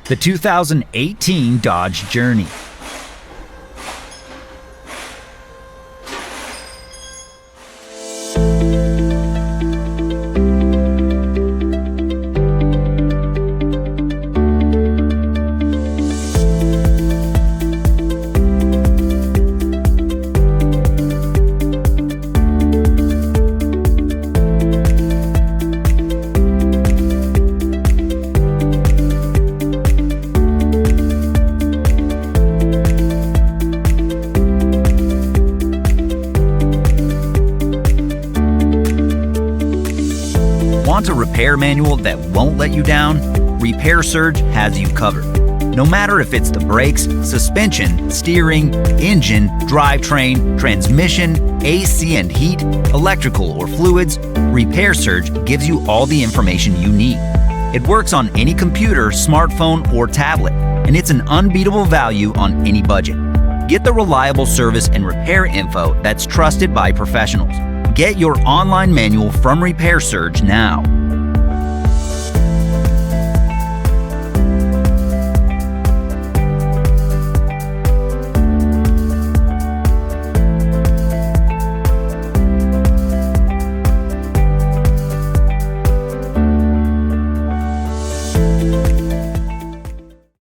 The 2018 Dodge Journey. Want a repair manual that won't let you down? Repair Surge has you covered. No matter if it's the brakes, suspension, steering, engine, drivetrain, transmission, AC and heat, electrical or fluids, Repair Surge gives you all the information you need. It works on any computer, smartphone, or tablet, and it's an unbeatable value on any budget. Get the reliable service and repair info that's trusted by professionals. Get your online manual from Repair Surge now.